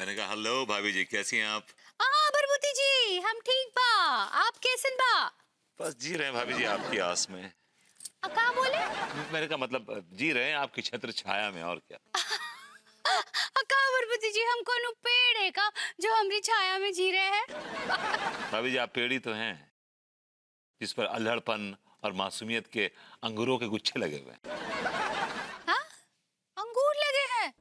मैंने कहा हेलो भाभी जी, कैसी हैं आप? भरभूति जी हम ठीक बा। आप कैसन बा? बस जी रहे हैं भाभी जी आपकी आस में। का बोले? मैंने कहा मतलब जी रहे हैं आपकी छत्र छाया में, और क्या। का भरभूति जी हम कौन पेड़ है का जो हमारी छाया में जी रहे हैं? भाभी जी आप पेड़ी तो हैं जिस पर अल्हड़पन और मासूमियत के अंगूरों के गुच्छे लगे हुए हैं। हाँ? अंगूर लगे हैं?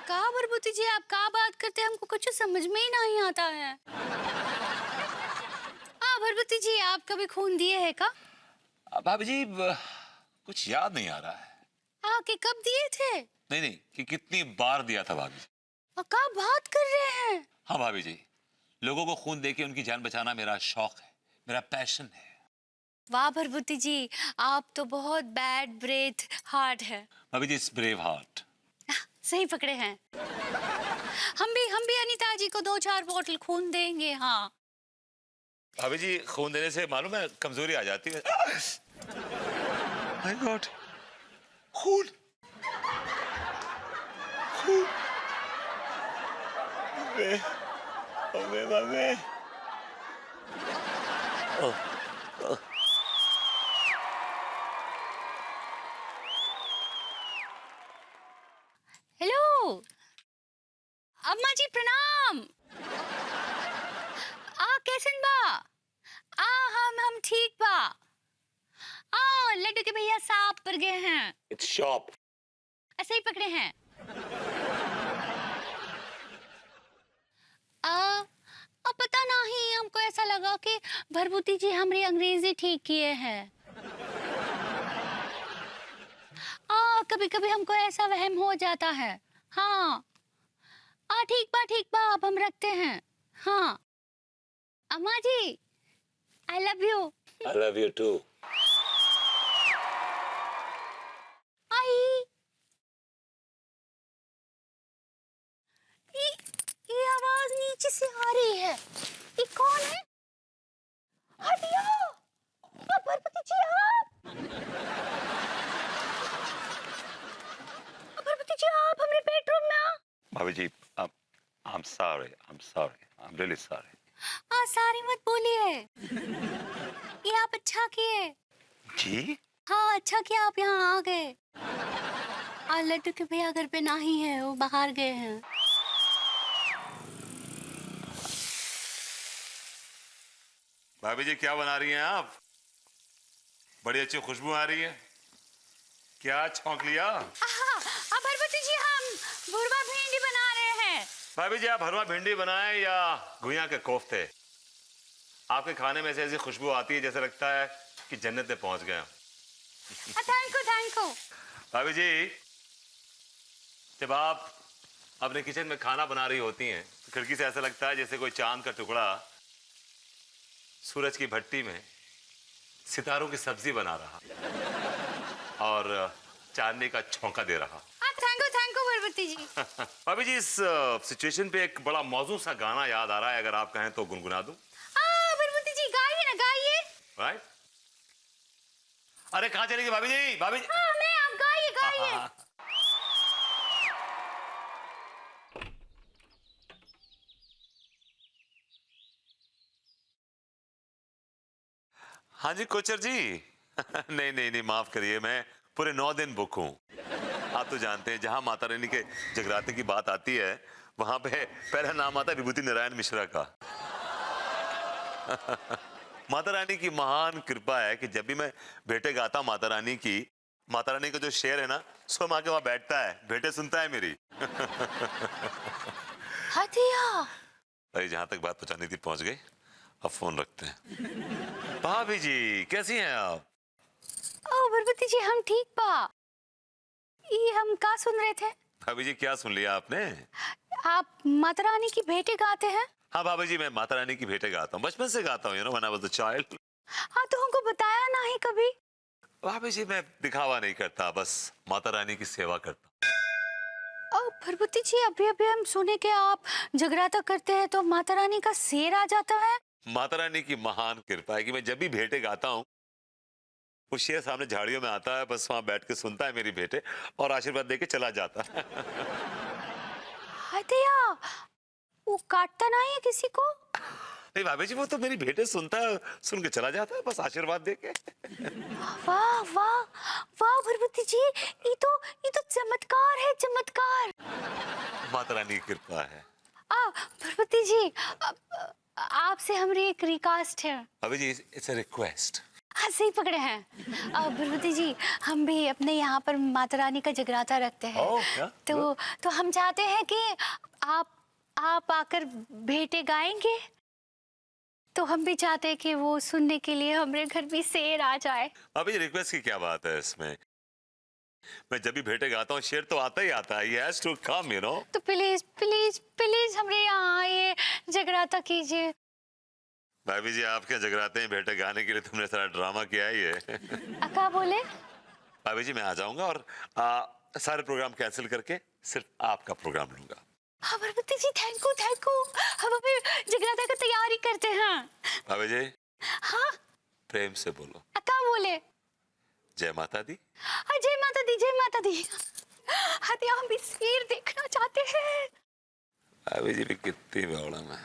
का भरभूति जी आप का बात करते हैं, हमको कुछ समझ में ही नहीं आता है। भरभूति जी आप कभी खून दिए है का? भाभी जी कुछ याद नहीं आ रहा है। कि कब दिए थे? नहीं नहीं, कि कितनी बार दिया था भाभी जी। का बात कर रहे हैं? हाँ भाभी जी, लोगों को खून देके उनकी जान बचाना मेरा शौक है, मेरा पैशन है। वाह भरभूति जी, आप तो बहुत बैड ब्रेथ हार्ट है। भाभी जी इट्स ब्रेव हार्ट। सही पकड़े हैं। हम भी अनीता जी को 2-4 बोतल खून देंगे। हाँ भाभी जी खून देने से मालूम है कमजोरी आ जाती है। माय गॉड, खून खून। Mummy mummy mummy. हेलो अम्मा जी प्रणाम। कैसन बा? हम ठीक बा। लड्डू के भैया सांप पर गए हैं। It's shop. ऐसे ही पकड़े हैं। अब पता नहीं, हमको ऐसा लगा कि भरभूति जी हमारी अंग्रेजी ठीक किए हैं। कभी कभी हमको ऐसा वहम हो जाता है। हाँ ठीक बा अब हम रखते हैं। हाँ अम्मा जी I love you. I love you too. आई ये आवाज नीचे से आ रही है। ये कौन है? हटियो। भरभूति जी आप हमारे बेडरूम में आ। भाभी जी I'm sorry, I'm really sorry. सारी मत बोलिए। ये आप अच्छा किए। जी? हाँ अच्छा किया आप यहाँ आ गए। लड्डू के भैया घर पे नहीं है, वो बाहर गए हैं। भाभी जी क्या बना रही हैं आप? बड़ी अच्छी खुशबू आ रही है। क्या छौंक लिया? भरभूति जी हम भुरवा भिंडी बना रहे हैं। भाभी जी आप भरवा भिंडी बनाएं या घुइयां के कोफ्ते, आपके खाने में से ऐसी खुशबू आती है जैसे लगता है कि जन्नत में पहुंच गए। Thank you. भाभी जी जब आप अपने किचन में खाना बना रही होती हैं तो खिड़की से ऐसा लगता है जैसे कोई चांद का टुकड़ा सूरज की भट्टी में सितारों की सब्जी बना रहा और चांदनी का छौंका दे रहा। थैंक यू भरभूति जी। भाभी जी इस सिचुएशन पे एक बड़ा मौजू सा गाना याद आ रहा है, अगर आप कहें तो गुनगुना दूं। भरभूति जी गाइए ना गाइए। राइट? अरे कहाँ चलेगी भाभी जी? भाभी जी मैं आप गाइए। हाँ जी कोचर जी। नहीं माफ करिए, मैं पूरे 9 दिन बुक हूँ। आप तो जानते हैं जहां माता रानी के जगराते की बात आती है वहां पे पहला नाम आता है विभूति नारायण मिश्रा का। माता रानी की महान कृपा है कि जब भी मैं भेंटे गाता माता रानी का जो शेर है ना, स्वयं आके वहां बैठता है, भेंटे सुनता है मेरी। अरे जहां तक बात पहुंचानी थी पहुंच गई, अब फोन रखते हैं। भाभी जी कैसी हैं आप? भरभूति जी हम ठीक बा। ये हम का सुन रहे थे? भाभी जी क्या सुन लिया आपने? आप माता रानी की भेंटे गाते हैं? हाँ भाभी जी मैं माता रानी की भेंटे गाता हूँ, बचपन से गाता हूँ, you know when I was a child. तो हमको बताया नहीं कभी। भाभी जी मैं दिखावा नहीं करता, बस माता रानी की सेवा करता। भरभूति जी अभी हम सुने कि आप जगराता करते हैं तो माता रानी का शेर आ जाता है। माता रानी की महान कृपा है कि मैं जब भी भेंटे गाता हूँ वो शेर सामने झाड़ियों में आता है, बस वहां बैठ के सुनता है मेरी भेंटे और आशीर्वाद देके चला जाता है। हतिया वो काटता नहीं है किसी को। नहीं भाभी जी, वो तो मेरी बेटे सुनता है, सुन के चला जाता है, बस आशीर्वाद दे के। वाह वाह वाह भरभूति जी, ये तो चमत्कार है, चमत्कार। माता रानी की कृपा है। भरभूति जी, आपसे हमारी एक रिक्वेस्ट है। भाभी जी, इट्स अ रिक्वेस्ट। हाँ सही पकड़े हैं। भरभूति जी, हम भी अपने यहाँ पर माता रानी का जगराता रखते हैं। क्या? तो हम चाहते हैं कि आप आकर भेंटे गाएंगे। तो हम भी चाहते हैं कि वो सुनने के लिए हमारे घर भी शेर आ जाए। अभी रिक्वेस्ट की क्या बात है इसमें? मैं जब भी भेंटे गाता हूँ शेर तो आता ही आता है। He has to come, you know? तो प्लीज प्लीज प्लीज हमारे यहाँ आइए, जगराता कीजिए। भाभी जी, आपके जगराते हैं भेंटे गाने के लिए तुमने सारा ड्रामा किया ही है। क्या बोले? भाभी जी, मैं आ जाऊंगा और सारे प्रोग्राम कैंसिल करके सिर्फ आपका प्रोग्राम लूंगा। हाँ भरभूति जी, थैंक यू थैंक यू। हम अभी जगराता का तैयारी करते हैं। भाभी जी, हाँ प्रेम से बोलो। क्या बोले? जय माता दी। जय माता दी, जय माता दी। हतिया हम भी शेर देखना चाहते हैं। भाभी जी भी कितनी बड़ा मैं,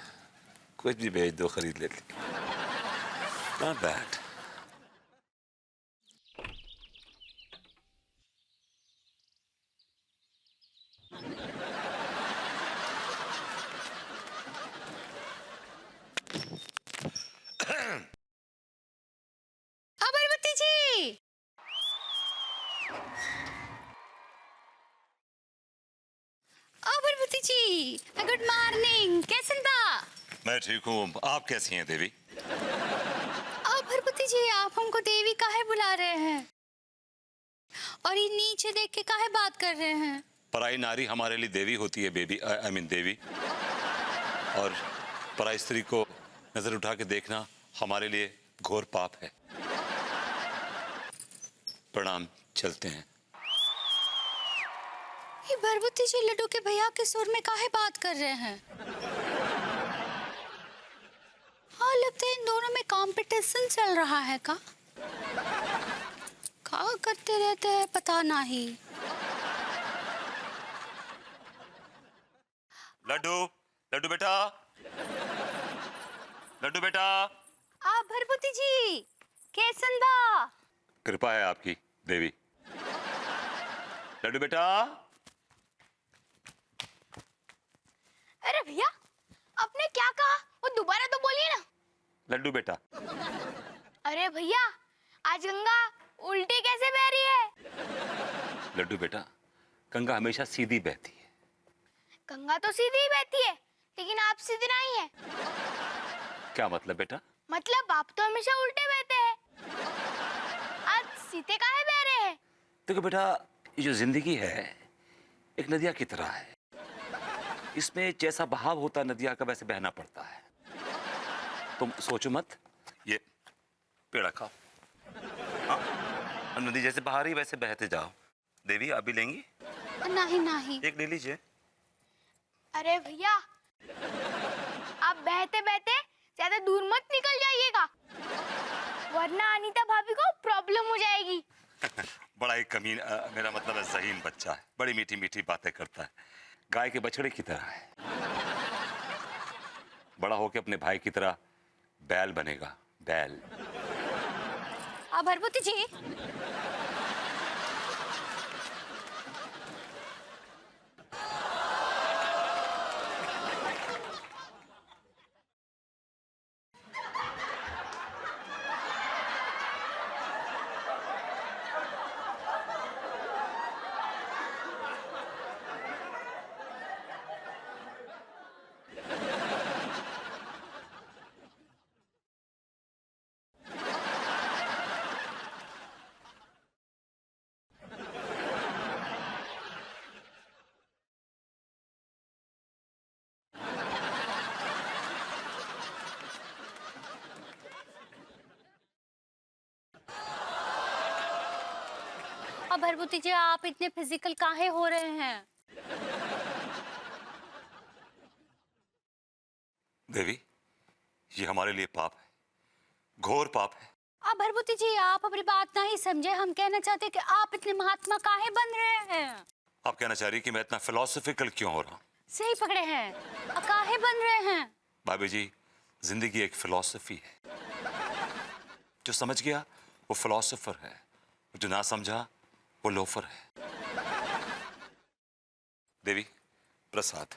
कुछ भी भेज दो खरीद लेती। Not bad. Bharbhuti ji, Bharbhuti ji, good morning. कैसन बा? मैं ठीक हूँ, आप कैसी हैं देवी? भरभूति जी, आप हमको देवी काहे बुला रहे हैं और ये नीचे देख के काहे बात कर रहे हैं? पराई नारी हमारे लिए देवी होती है बेबी, आई मीन देवी। और पराई स्त्री को नजर उठा के देखना हमारे लिए घोर पाप है। प्रणाम, चलते हैं। ये भरभूति जी लड्डू के भैया के सुर में काहे बात कर रहे हैं? हाँ, लगता है इन दोनों में कंपटीशन चल रहा है का? क्या करते रहते हैं पता नहीं। लड्डू, लड्डू बेटा, लड्डू बेटा। भरभूति जी, कैसन बा? कृपा है आपकी देवी। लड्डू बेटा। अरे भैया, आपने क्या कहा? वो दोबारा तो बोलिए ना। लड्डू बेटा। अरे भैया, आज गंगा उल्टी कैसे बह रही है? लड्डू बेटा, गंगा हमेशा सीधी बहती है। गंगा तो सीधी ही बहती है, लेकिन आप सीधी नहीं है। क्या मतलब बेटा? मतलब आप तो हमेशा उल्टे बहते हैं। आज सीधे काहे बह रहे हैं? देखो बेटा, ये जो जिंदगी है एक नदिया की तरह है। इसमें जैसा बहाव होता है नदिया का, वैसे बहना पड़ता है। तुम सोचो मत, ये पेड़ा खाओ। हाँ, नदी जैसे बहा रही वैसे बहते जाओ। देवी, अभी लेंगी? नहीं नहीं। एक ले लीजिए। अरे भैया, आप बहते बहते ज्यादा दूर मत निकल जाइएगा, वरना अनीता भाभी को प्रॉब्लम हो जाएगी। बड़ा ही कमीन, मेरा मतलब है ज़हीन बच्चा है। बड़ी मीठी मीठी बातें करता है, गाय के बछड़े की तरह है। बड़ा होके अपने भाई की तरह बैल बनेगा, बैल। भरभूति जी, भरभूति जी, आप इतने फिजिकल काहे हो रहे हैं? देवी, ये हमारे लिए पाप है, घोर पाप है। भरभूति जी, आप अपनी बात नहीं समझे। हम कहना चाहते कि आप इतने महात्मा काहे बन रहे हैं? आप कहना चाह रही कि मैं इतना फिलोसॉफिकल क्यों हो रहा हूँ? सही पकड़े हैं। काहे बन रहे हैं? भाभी जी, जिंदगी एक फिलॉसफी है। जो समझ गया वो फिलोसोफर है, जो ना समझा वो लोफर है। देवी, प्रसाद।